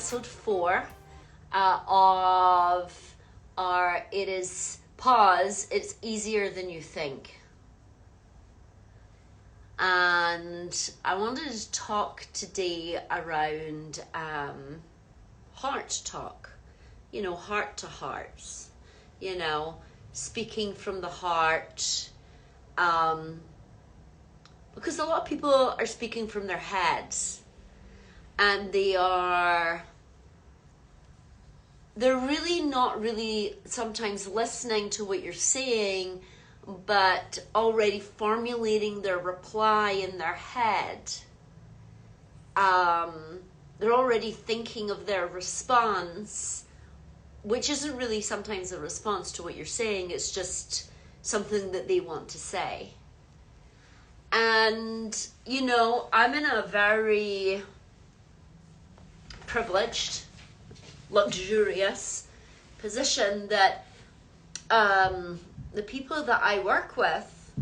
episode 4 of our It Is Pause, It's Easier Than You Think. And I wanted to talk today around heart talk, heart to hearts, speaking from the heart. Because a lot of people are speaking from their heads, and they're really not really sometimes listening to what you're saying, but already formulating their reply in their head. They're already thinking of their response, which isn't really sometimes a response to what you're saying. It's just something that they want to say. And, I'm in a very privileged, luxurious position that the people that I work with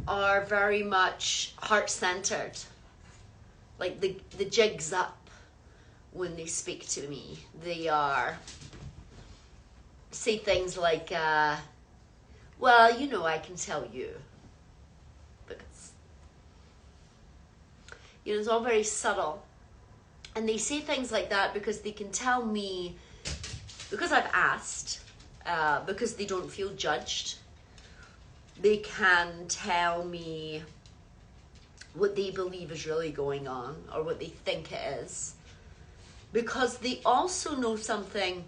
are very much heart-centered. Like the jig's up when they speak to me. They say things like, I can tell you. Because, it's all very subtle. And they say things like that because they can tell me, because I've asked, because they don't feel judged. They can tell me what they believe is really going on, or what they think it is. Because they also know something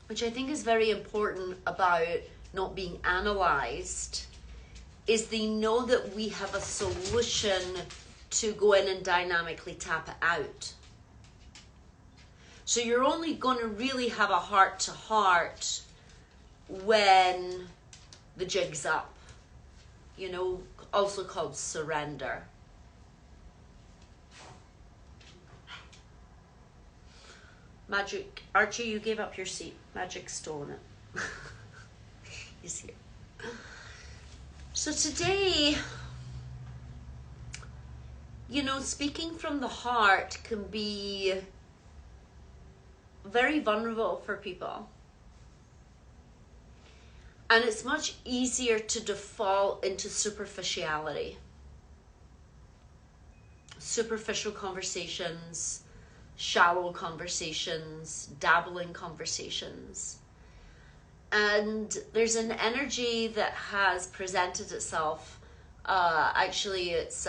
which I think is very important about not being analyzed, is they know that we have a solution to go in and dynamically tap it out. So you're only going to really have a heart-to-heart when the jig's up, also called surrender. Magic, Archie, you gave up your seat. Magic stolen it. He's here. So today, speaking from the heart can be very vulnerable for people. And it's much easier to default into superficiality. Superficial conversations, shallow conversations, dabbling conversations. And there's an energy that has presented itself. Actually, it's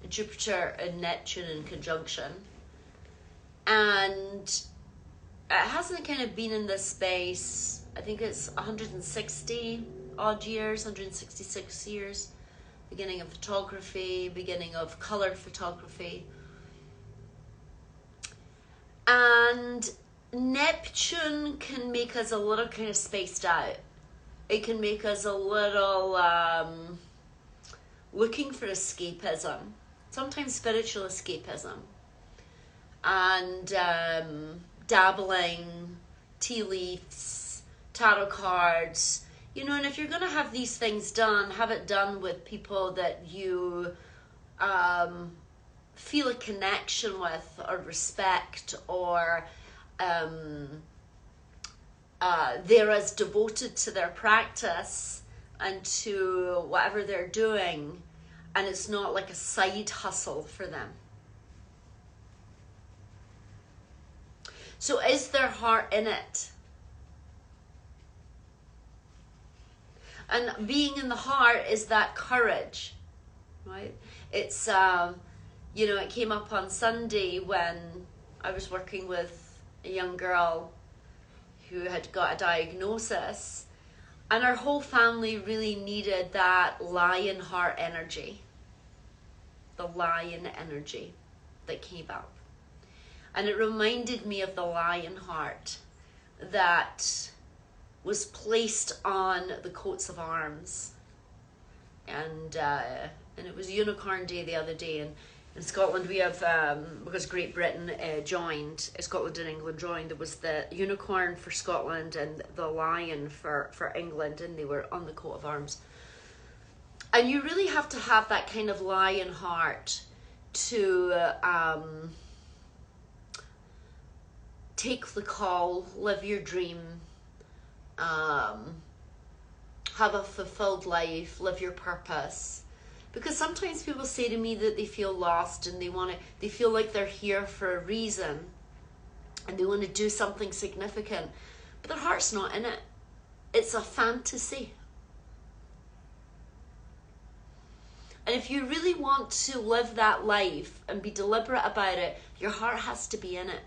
Jupiter and Neptune in conjunction. And it hasn't kind of been in this space. I think it's 160 odd years, 166 years. Beginning of photography, beginning of color photography. And Neptune can make us a little kind of spaced out. It can make us a little looking for escapism, sometimes spiritual escapism, and dabbling, tea leaves, tarot cards, and if you're going to have these things done, have it done with people that you feel a connection with, or respect, or they're as devoted to their practice and to whatever they're doing, and it's not like a side hustle for them. So is their heart in it? And being in the heart is that courage, right? It's, it came up on Sunday when I was working with a young girl who had got a diagnosis, and our whole family really needed that lion heart energy, the lion energy that came up. And it reminded me of the lion heart that was placed on the coats of arms. And it was Unicorn Day the other day, and in Scotland we have, because Great Britain joined, Scotland and England joined, there was the unicorn for Scotland and the lion for England, and they were on the coat of arms. And you really have to have that kind of lion heart to take the call, live your dream, have a fulfilled life, live your purpose. Because sometimes people say to me that they feel lost and they feel like they're here for a reason and they want to do something significant, but their heart's not in it. It's a fantasy. And if you really want to live that life and be deliberate about it, your heart has to be in it.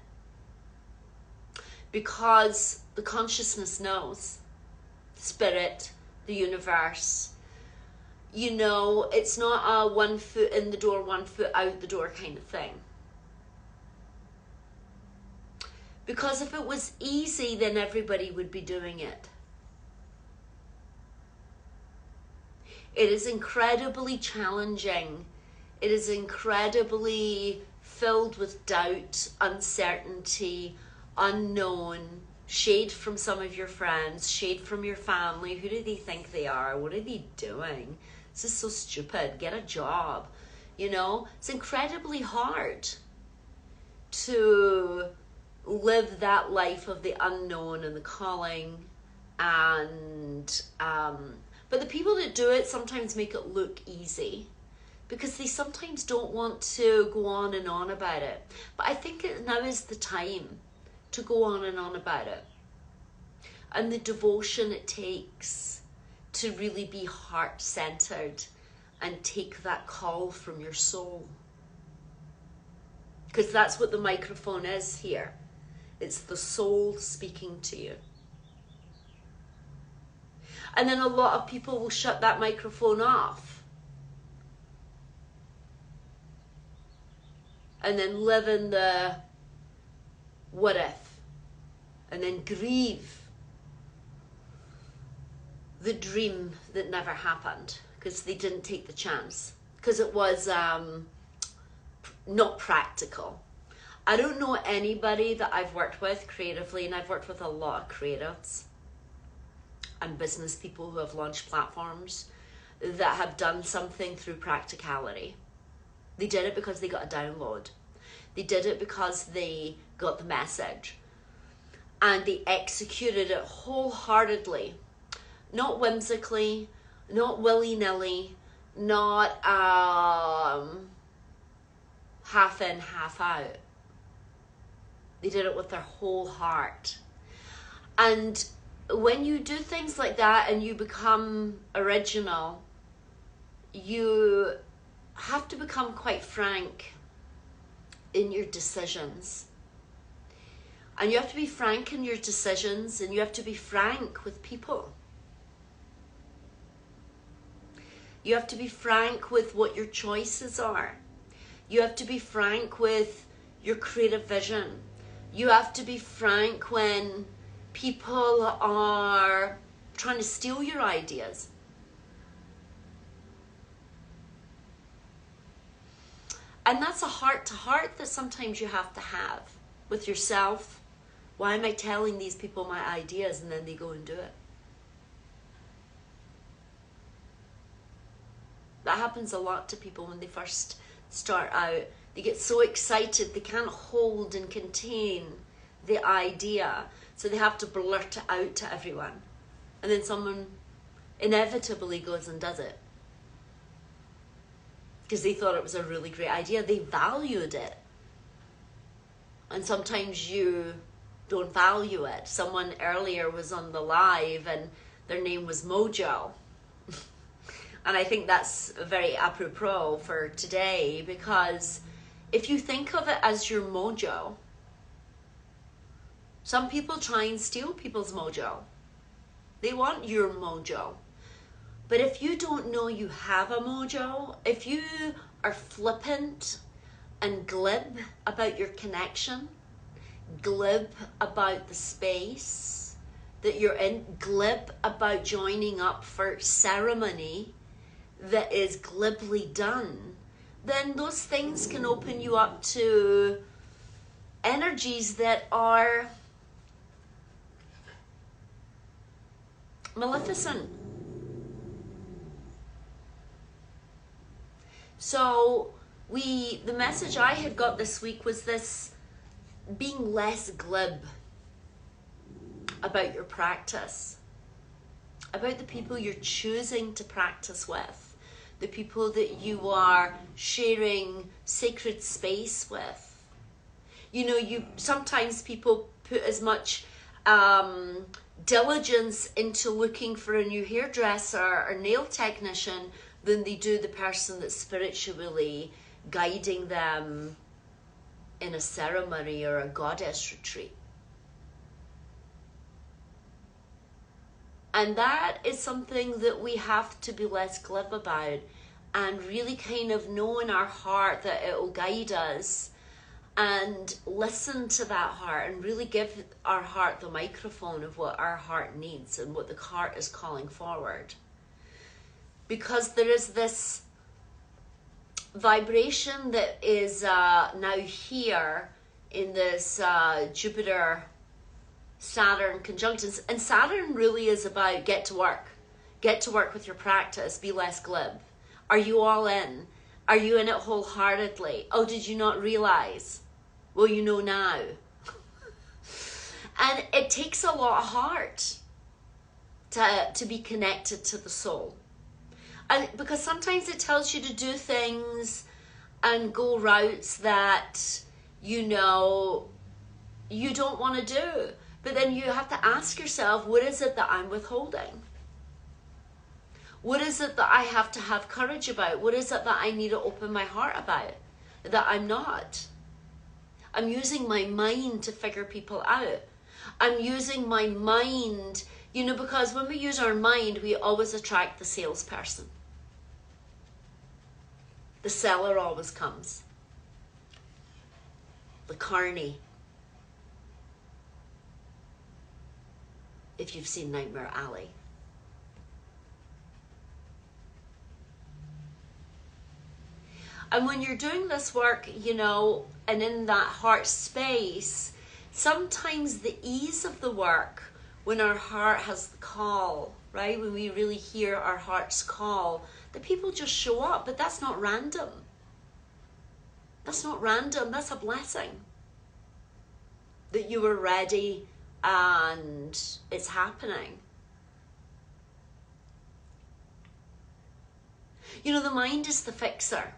Because the consciousness knows. Spirit, the universe. You know, it's not a 1 foot in the door, 1 foot out the door kind of thing. Because if it was easy, then everybody would be doing it. It is incredibly challenging. It is incredibly filled with doubt, uncertainty, unknown, shade from some of your friends, shade from your family. Who do they think they are? What are they doing? This is so stupid. Get a job. You know, it's incredibly hard to live that life of the unknown and the calling. And but the people that do it sometimes make it look easy because they sometimes don't want to go on and on about it. But I think now is the time to go on and on about it. And the devotion it takes to really be heart-centered and take that call from your soul. Because that's what the microphone is here. It's the soul speaking to you. And then a lot of people will shut that microphone off. And then live in the what if. And then grieve the dream that never happened. Because they didn't take the chance. Because it was not practical. I don't know anybody that I've worked with creatively, and I've worked with a lot of creatives and business people who have launched platforms that have done something through practicality. They did it because they got a download. They did it because they got the message. And they executed it wholeheartedly. Not whimsically, not willy-nilly, not half in, half out. They did it with their whole heart. And when you do things like that and you become original, you have to become quite frank in your decisions. And you have to be frank in your decisions, and you have to be frank with people. You have to be frank with what your choices are. You have to be frank with your creative vision. You have to be frank when people are trying to steal your ideas. And that's a heart-to-heart that sometimes you have to have with yourself. Why am I telling these people my ideas and then they go and do it? That happens a lot to people when they first start out. They get so excited they can't hold and contain the idea. So they have to blurt it out to everyone. And then someone inevitably goes and does it. Because they thought it was a really great idea. They valued it. And sometimes you don't value it. Someone earlier was on the live and their name was Mojo. And I think that's very apropos for today, because if you think of it as your mojo, some people try and steal people's mojo. They want your mojo. But if you don't know you have a mojo, if you are flippant and glib about your connection, glib about the space that you're in, glib about joining up for ceremony that is glibly done, then those things can open you up to energies that are maleficent. So the message I had got this week was this being less glib about your practice, about the people you're choosing to practice with, the people that you are sharing sacred space with. You know, sometimes people put as much diligence into looking for a new hairdresser or nail technician than they do the person that's spiritually guiding them in a ceremony or a goddess retreat. And that is something that we have to be less glib about, and really kind of know in our heart that it will guide us, and listen to that heart and really give our heart the microphone of what our heart needs and what the heart is calling forward. Because there is this vibration that is now here in this Jupiter Saturn conjunctions, and Saturn really is about get to work with your practice, be less glib. Are you all in? Are you in it wholeheartedly? Oh, did you not realize? Well, you know now. And it takes a lot of heart to be connected to the soul. And because sometimes it tells you to do things and go routes that, you know, you don't want to do. But then you have to ask yourself, what is it that I'm withholding? What is it that I have to have courage about? What is it that I need to open my heart about that I'm not? I'm using my mind to figure people out. I'm using my mind, you know, because when we use our mind, we always attract the salesperson. The seller always comes. The carny. If you've seen Nightmare Alley. And when you're doing this work, you know, and in that heart space, sometimes the ease of the work, when our heart has the call, right? When we really hear our heart's call, the people just show up, but that's not random. That's not random, that's a blessing. That you were ready and it's happening. You know, the mind is the fixer.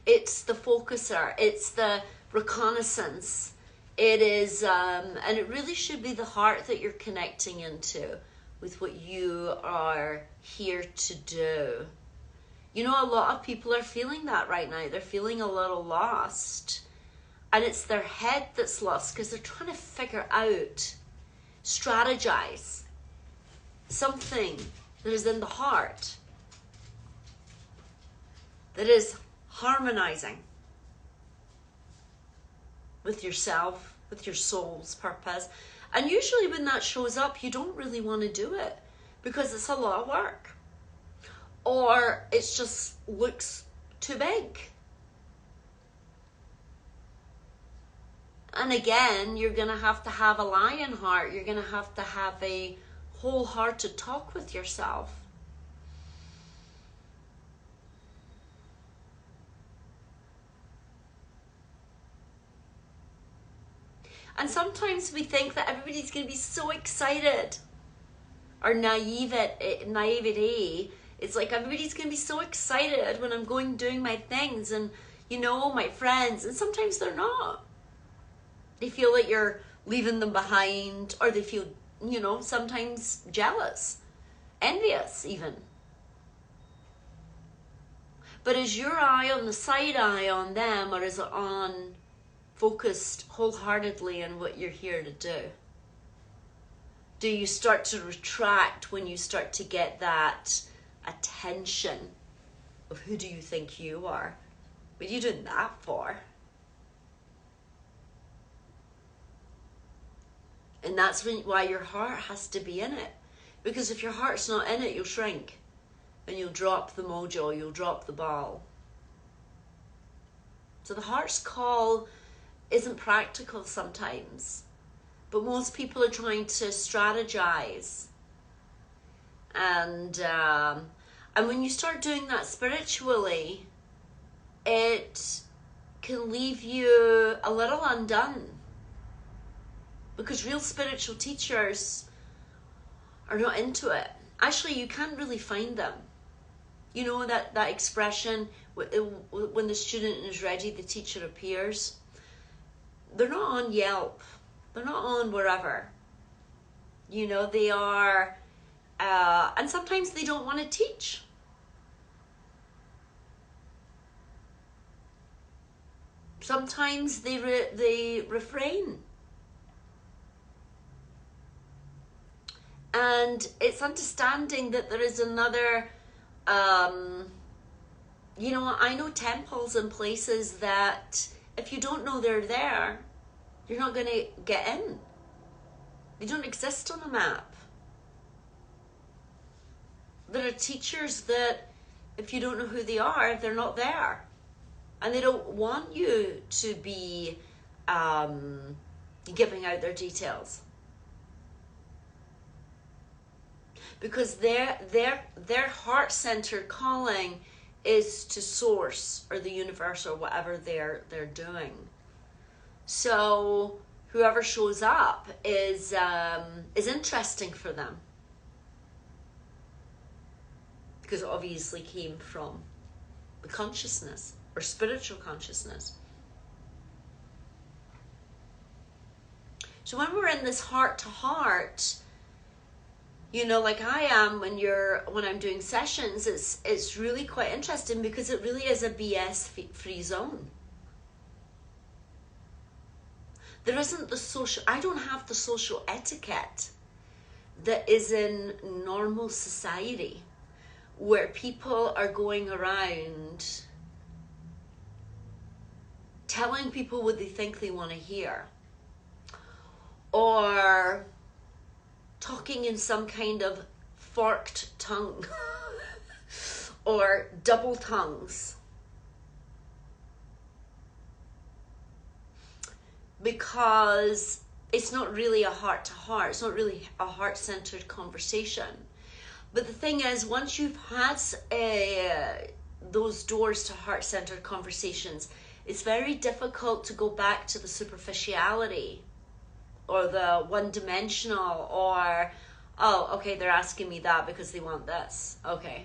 It's the focuser. It's the reconnaissance. It is, and it really should be the heart that you're connecting into with what you are here to do. You know, a lot of people are feeling that right now. They're feeling a little lost. And it's their head that's lost because they're trying to figure out, strategize something that is in the heart, that is harmonizing with yourself, with your soul's purpose. And usually when that shows up, you don't really want to do it because it's a lot of work. Or it just looks too big. And again, you're going to have a lion heart. You're going to have a wholehearted talk with yourself. And sometimes we think that everybody's going to be so excited. Or naivety. It's like everybody's going to be so excited when I'm doing my things and, you know, my friends. And sometimes they're not. They feel like you're leaving them behind, or they feel, you know, sometimes jealous, envious even. But is your eye on the side eye on them, or is it on focused wholeheartedly on what you're here to do? Do you start to retract when you start to get that attention of who do you think you are? What are you doing that for? And that's why your heart has to be in it. Because if your heart's not in it, you'll shrink. And you'll drop the mojo, you'll drop the ball. So the heart's call isn't practical sometimes. But most people are trying to strategize. And when you start doing that spiritually, it can leave you a little undone, because real spiritual teachers are not into it. Actually, you can't really find them. You know that expression, when the student is ready, the teacher appears. They're not on Yelp. They're not on wherever. You know, they are, and sometimes they don't want to teach. Sometimes they refrain. And it's understanding that there is another, you know, I know temples and places that if you don't know they're there, you're not going to get in. They don't exist on a map. There are teachers that if you don't know who they are, they're not there. And they don't want you to be giving out their details. Because their heart-centered calling is to source or the universe or whatever they're doing. So whoever shows up is interesting for them, because it obviously came from the consciousness or spiritual consciousness. So when we're in this heart-to-heart, you know, like I am when I'm doing sessions, it's really quite interesting because it really is a BS free zone. There isn't the social, I don't have the social etiquette that is in normal society, where people are going around telling people what they think they want to hear, or talking in some kind of forked tongue or double tongues, because it's not really a heart-to-heart, it's not really a heart-centered conversation. But the thing is, once you've had those doors to heart-centered conversations, it's very difficult to go back to the superficiality or the one-dimensional, or, oh, okay, they're asking me that because they want this. Okay.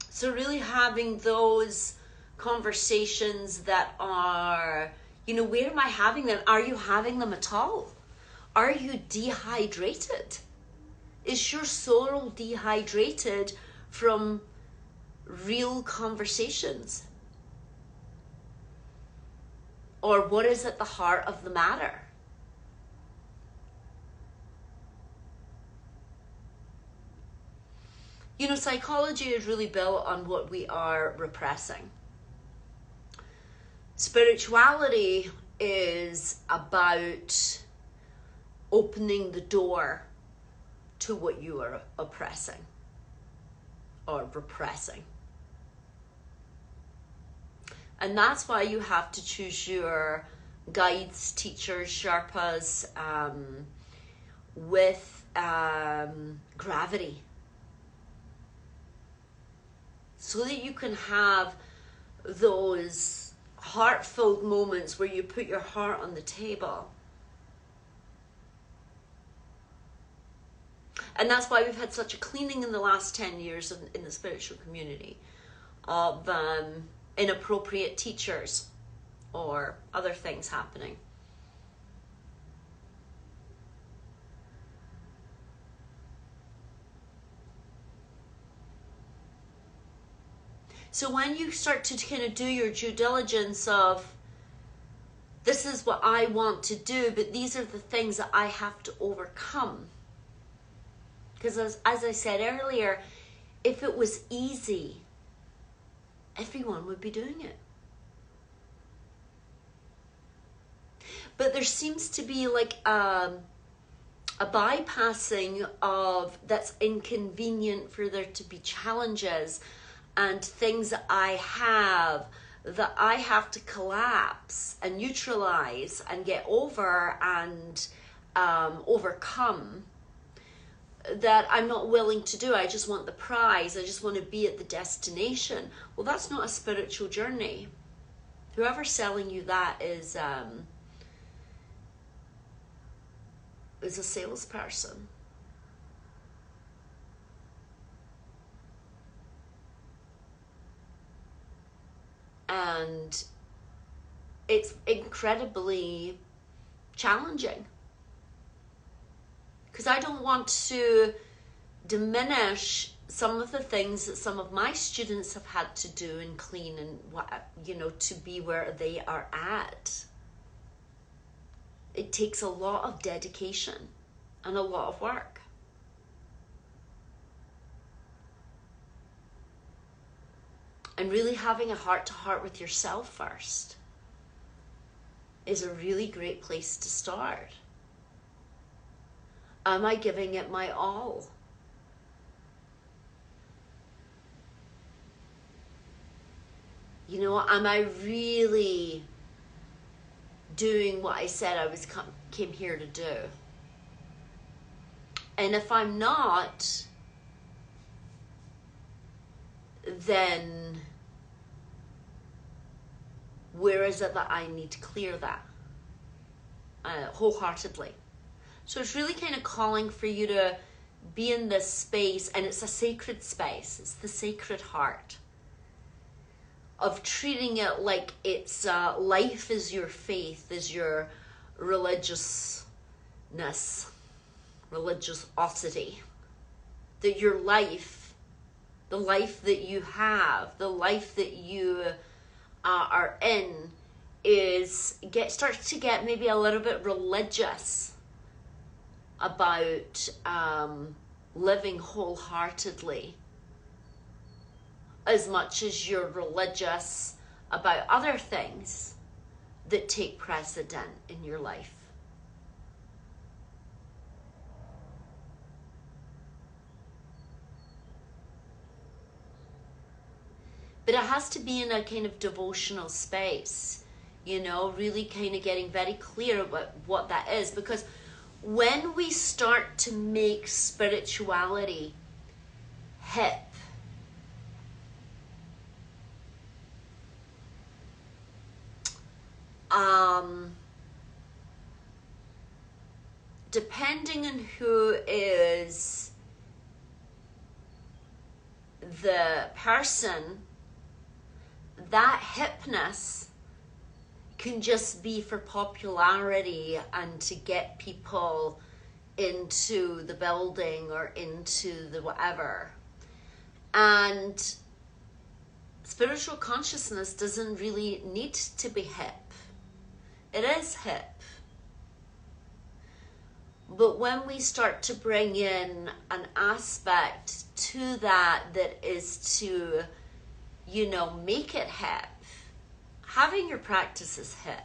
So really having those conversations that are, you know, where am I having them? Are you having them at all? Are you dehydrated? Is your soul dehydrated from real conversations? Or what is at the heart of the matter? You know, psychology is really built on what we are repressing. Spirituality is about opening the door to what you are oppressing or repressing. And that's why you have to choose your guides, teachers, Sherpas, with gravity, so that you can have those heart-filled moments where you put your heart on the table. And that's why we've had such a cleaning in the last 10 years in the spiritual community of inappropriate teachers or other things happening. So when you start to kind of do your due diligence of, this is what I want to do, but these are the things that I have to overcome. Because as I said earlier, if it was easy, everyone would be doing it. But there seems to be like a bypassing of that's inconvenient for there to be challenges and things that I have to collapse and neutralize and get over and overcome, that I'm not willing to do. I just want the prize. I just want to be at the destination. Well, that's not a spiritual journey. Whoever's selling you that is a salesperson. And it's incredibly challenging, because I don't want to diminish some of the things that some of my students have had to do and clean and what, you know, to be where they are at. It takes a lot of dedication and a lot of work. And really having a heart-to-heart with yourself first is a really great place to start. Am I giving it my all? You know, am I really doing what I said I came here to do? And if I'm not, then where is it that I need to clear that wholeheartedly? So it's really kind of calling for you to be in this space, and it's a sacred space. It's the sacred heart of treating it like it's life is your faith, is your religiousness, religiosity. That your life, the life that you have, the life that you are in, starts to get maybe a little bit religious about living wholeheartedly, as much as you're religious about other things that take precedent in your life. But it has to be in a kind of devotional space, you know, really kind of getting very clear about what that is. Because when we start to make spirituality hip, depending on who is the person, that hipness can just be for popularity and to get people into the building or into the whatever. And spiritual consciousness doesn't really need to be hip. It is hip. But when we start to bring in an aspect to that is to, you know, make it hip, having your practice is hip.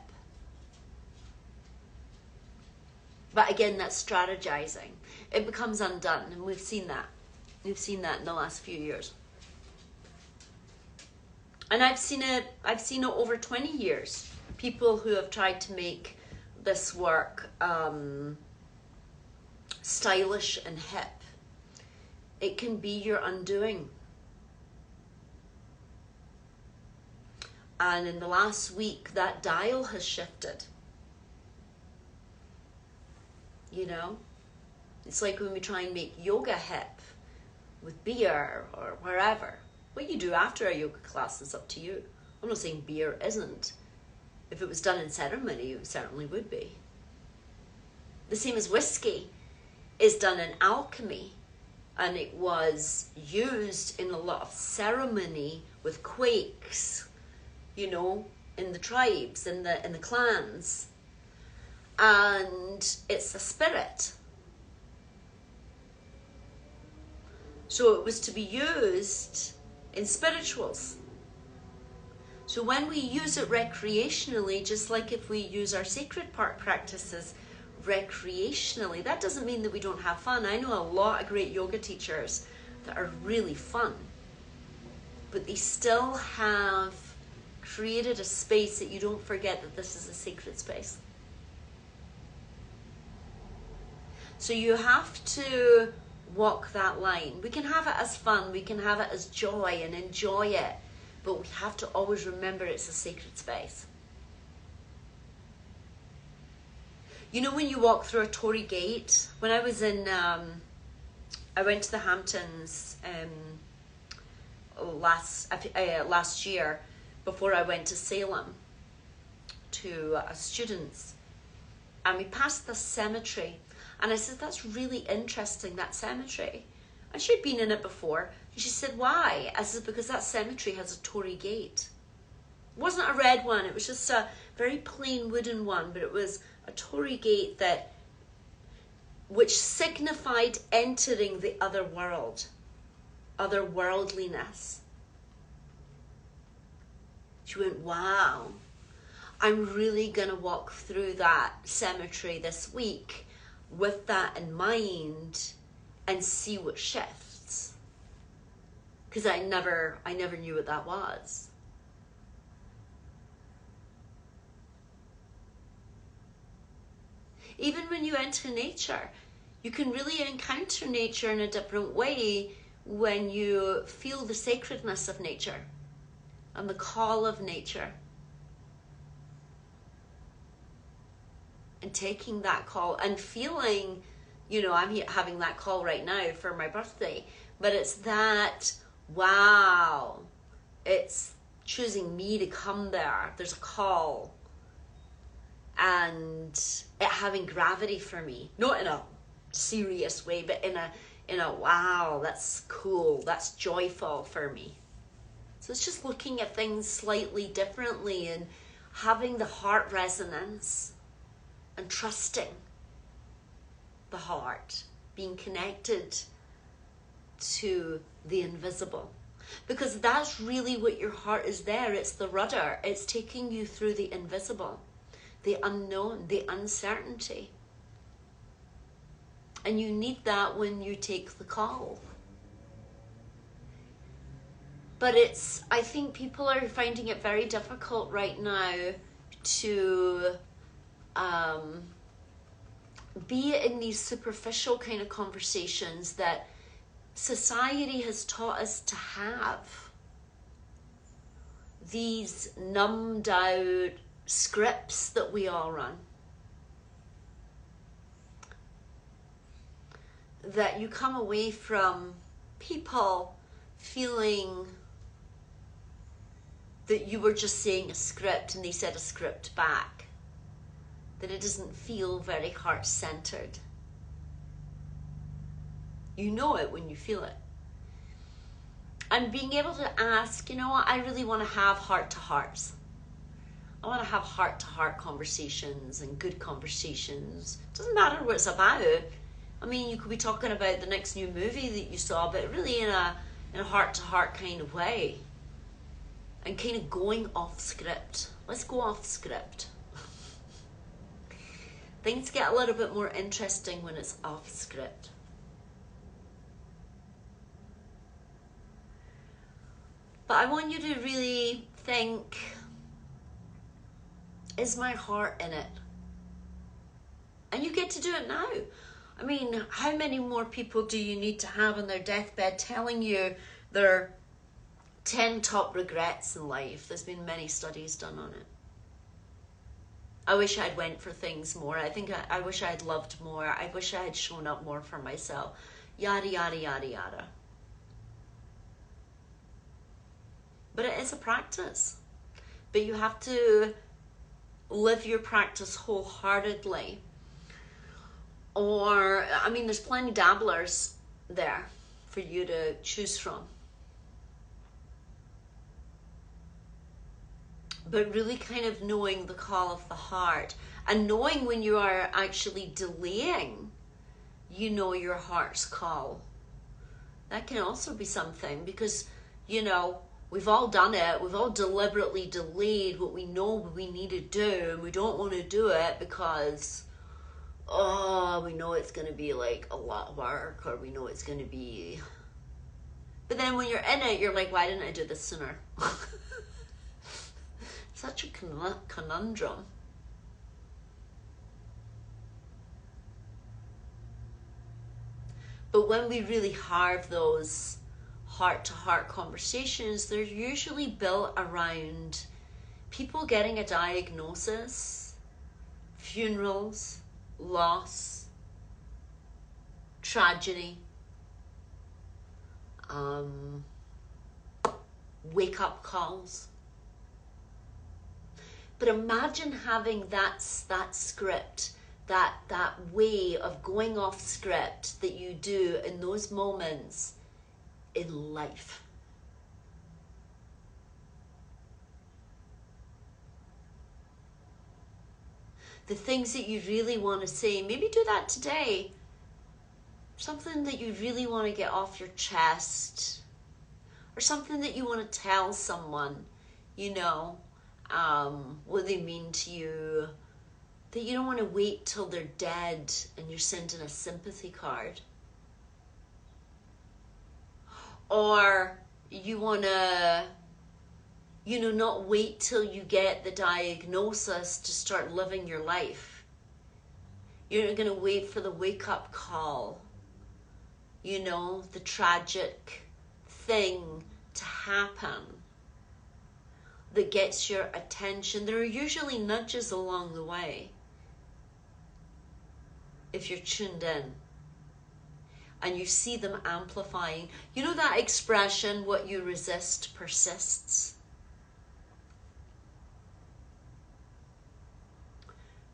But again, that's strategizing. It becomes undone, and we've seen that. We've seen that in the last few years. And I've seen it over 20 years. People who have tried to make this work stylish and hip. It can be your undoing. And in the last week, that dial has shifted. You know? It's like when we try and make yoga hip with beer or wherever. What you do after a yoga class is up to you. I'm not saying beer isn't. If it was done in ceremony, it certainly would be. The same as whiskey is done in alchemy, and it was used in a lot of ceremony with quakes, you know, in the tribes, in the clans. And it's a spirit. So it was to be used in spirituals. So when we use it recreationally, just like if we use our sacred part practices recreationally, that doesn't mean that we don't have fun. I know a lot of great yoga teachers that are really fun, but they still have created a space that you don't forget that this is a sacred space. So you have to walk that line. We can have it as fun, we can have it as joy and enjoy it, but we have to always remember it's a sacred space. You know, when you walk through a Tory gate, when I was in, I went to the Hamptons last year before I went to Salem to students, and we passed this cemetery, and I said, that's really interesting, that cemetery. And she'd been in it before, and she said, why? I said, because that cemetery has a Tory gate. It wasn't a red one, it was just a very plain wooden one, but it was a Tory gate which signified entering the other world, otherworldliness. She went, wow, I'm really gonna walk through that cemetery this week with that in mind and see what shifts. Because I never knew what that was. Even when you enter nature, you can really encounter nature in a different way when you feel the sacredness of nature and the call of nature. And taking that call and feeling, you know, I'm having that call right now for my birthday, but it's that, wow, it's choosing me to come there. There's a call. And it having gravity for me, not in a serious way, but in a wow, that's cool, that's joyful for me. So it's just looking at things slightly differently and having the heart resonance and trusting the heart, being connected to the invisible. Because that's really what your heart is there. It's the rudder. It's taking you through the invisible, the unknown, the uncertainty. And you need that when you take the call. But I think people are finding it very difficult right now to be in these superficial kind of conversations that society has taught us to have. These numbed out scripts that we all run. That you come away from people feeling that you were just saying a script and they said a script back. That it doesn't feel very heart-centered. You know it when you feel it. And being able to ask, you know what, I really want to have heart-to-hearts. I want to have heart-to-heart conversations and good conversations. It doesn't matter what it's about. I mean, you could be talking about the next new movie that you saw, but really in a heart-to-heart kind of way. And kind of going off script. Let's go off script. Things get a little bit more interesting when it's off script. But I want you to really think, is my heart in it? And you get to do it now. I mean, how many more people do you need to have on their deathbed telling you their 10 top regrets in life? There's been many studies done on it. I wish I'd went for things more. I wish I'd loved more. I wish I had shown up more for myself. Yada, yada, yada, yada. But it is a practice. But you have to live your practice wholeheartedly. Or, I mean, there's plenty of dabblers there for you to choose from. But really kind of knowing the call of the heart and knowing when you are actually delaying, you know, your heart's call. That can also be something because, you know, we've all done it. We've all deliberately delayed what we know we need to do, and we don't want to do it because, oh, we know it's going to be like a lot of work, or we know it's going to be. But then when you're in it, you're like, why didn't I do this sooner? Such a conundrum. But when we really have those heart-to-heart conversations, they're usually built around people getting a diagnosis, funerals, loss, tragedy, wake-up calls. But imagine having that script, that way of going off script that you do in those moments in life. The things that you really want to say, maybe do that today. Something that you really want to get off your chest, or something that you want to tell someone, you know, what they mean to you, that you don't want to wait till they're dead and you're sending a sympathy card. Or you want to, you know, not wait till you get the diagnosis to start living your life. You're not going to wait for the wake-up call, you know, the tragic thing to happen that gets your attention. There are usually nudges along the way if you're tuned in and you see them amplifying. You know that expression, what you resist persists?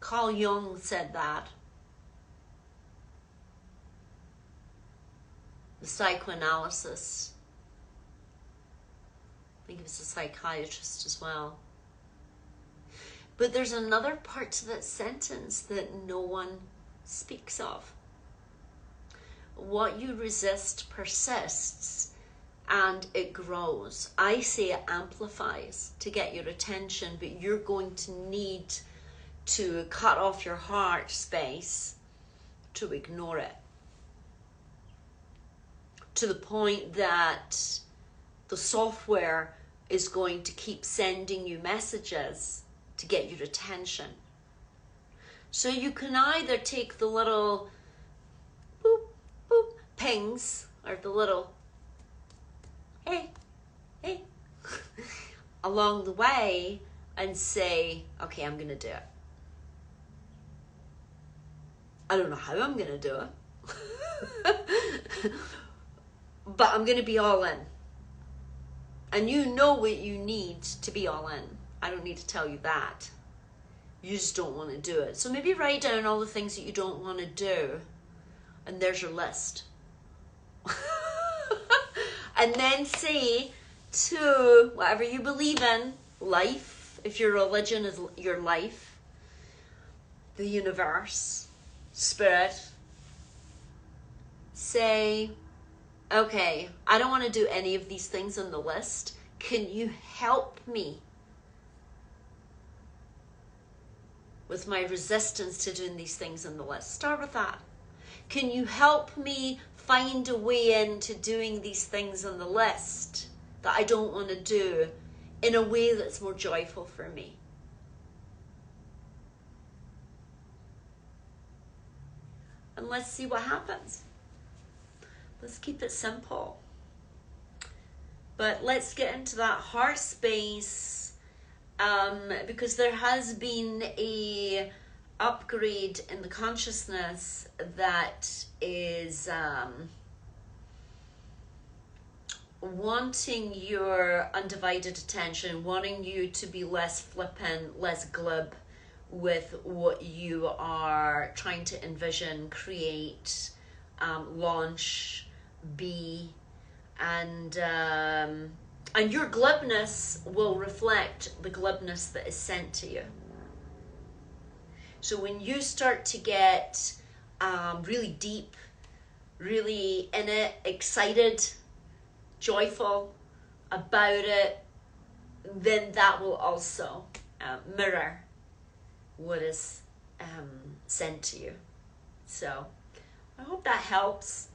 Carl Jung said that. The psychoanalysis. I think he was a psychiatrist as well. But there's another part to that sentence that no one speaks of. What you resist persists, and it grows. I say it amplifies to get your attention, but you're going to need to cut off your heart space to ignore it. To the point that the software is going to keep sending you messages to get your attention. So you can either take the little boop, boop pings, or the little hey, hey, along the way and say, okay, I'm going to do it. I don't know how I'm going to do it. But I'm going to be all in. And you know what you need to be all in. I don't need to tell you that. You just don't want to do it. So maybe write down all the things that you don't want to do. And there's your list. And then say to whatever you believe in, life, if your religion is your life, the universe, spirit, say, okay, I don't want to do any of these things on the list. Can you help me with my resistance to doing these things on the list? Start with that. Can you help me find a way into doing these things on the list that I don't want to do in a way that's more joyful for me? And let's see what happens. Let's keep it simple. But let's get into that heart space, because there has been a upgrade in the consciousness that is wanting your undivided attention, wanting you to be less flippant, less glib with what you are trying to envision, create, launch, be, and your glibness will reflect the glibness that is sent to you. So when you start to get really deep, really in it, excited, joyful about it, then that will also mirror what is sent to you. So I hope that helps.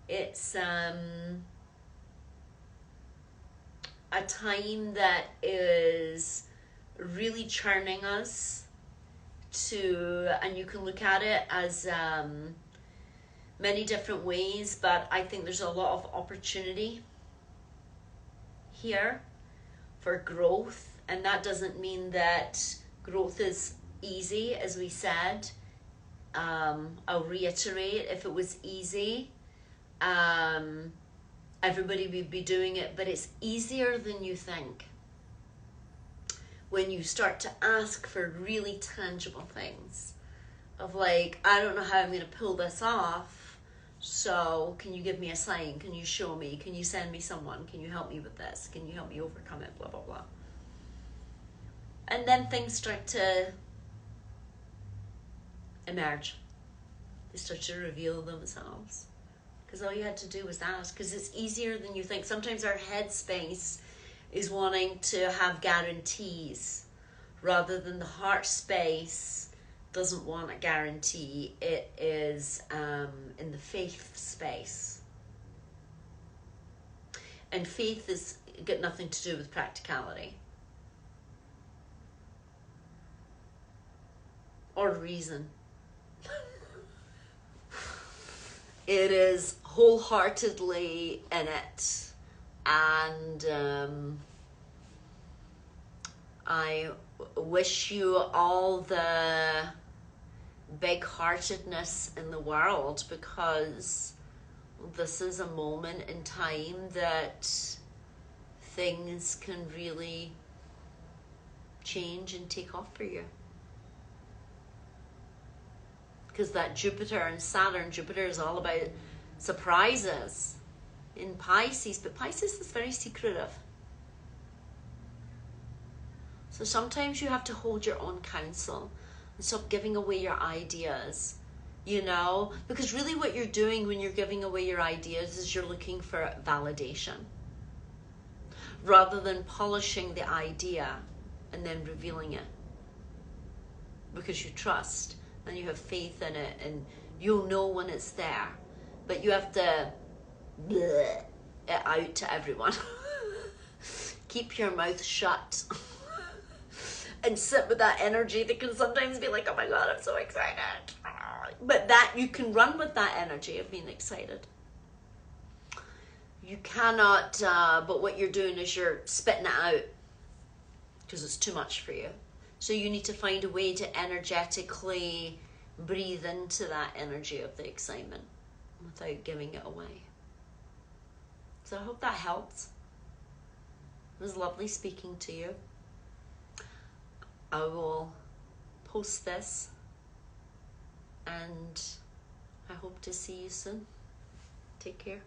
It's a time that is really churning us and you can look at it as many different ways, but I think there's a lot of opportunity here for growth, and that doesn't mean that growth is easy, as we said. I'll reiterate, if it was easy, everybody would be doing it, but it's easier than you think when you start to ask for really tangible things of like, I don't know how I'm going to pull this off, so can you give me a sign? Can you show me? Can you send me someone? Can you help me with this? Can you help me overcome it? Blah, blah, blah. And then things start to emerge. They start to reveal themselves. Because all you had to do was ask. Because it's easier than you think. Sometimes our headspace is wanting to have guarantees, rather than the heart space doesn't want a guarantee. It is in the faith space. And faith has got nothing to do with practicality or reason. It is wholeheartedly in it. And I wish you all the big-heartedness in the world, because this is a moment in time that things can really change and take off for you. Because that Jupiter and Saturn, Jupiter is all about surprises in Pisces, but Pisces is very secretive. So sometimes you have to hold your own counsel and stop giving away your ideas, you know? Because really what you're doing when you're giving away your ideas is you're looking for validation, rather than polishing the idea and then revealing it. Because you trust and you have faith in it, and you'll know when it's there. But you have to bleh it out to everyone. Keep your mouth shut. And sit with that energy that can sometimes be like, oh my God, I'm so excited. But that you can run with that energy of being excited. You cannot, but what you're doing is you're spitting it out because it's too much for you. So you need to find a way to energetically breathe into that energy of the excitement without giving it away. So I hope that helps. It was lovely speaking to you. I will post this, and I hope to see you soon. Take care.